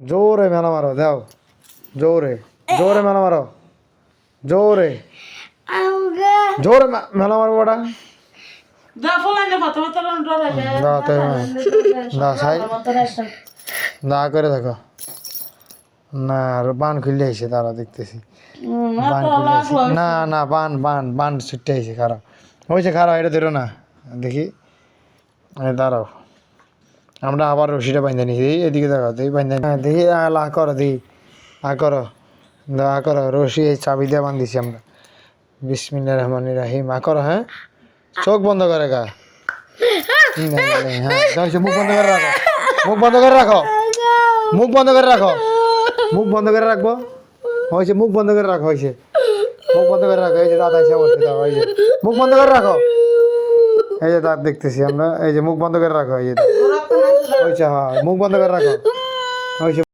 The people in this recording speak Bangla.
জোরে মেলা মারো দাও, জোরে জোরে মেলা মারো, জোরে জোরে মেলা মারো ওটা। দাও তাই দাও সাই না করে দেখো না আর বান খুললে আইসে তারা দেখতেছি বান খুললে আইছে। না না বান বান বান ছুটতে আইসে খারাপ হয়েছে খারাপ এটা ধরো না দেখি দাঁড়াও আমরা আবার রশিটা বাইন্ধে নিছি এদিকে দেখো দেখি বাইন্ধে দেখি লাহ করো দেখি করো দা করো রশি এই চাবি দিয়ে বান্ধিছি আমরা বিসমিল্লাহির রহমানির রহিম করো হ্যাঁ চোখ বন্ধ করে গা হ্যাঁ মুখ বন্ধ করে রাখো মুখ বন্ধ করে রাখো মুখ বন্ধ করে রাখো মুখ বন্ধ করে রাখবো হয়েছে মুখ বন্ধ করে রাখো হয়েছে মুখ বন্ধ করে রাখো এই যে দাদা এসে বসে দাও এই যে মুখ বন্ধ করে রাখো এই যে দাঁত দেখতেছি আমরা এই যে মুখ বন্ধ করে রাখো এই যে হয়েছে হ্যাঁ মুখ বন্ধ করে রাখো হয়েছে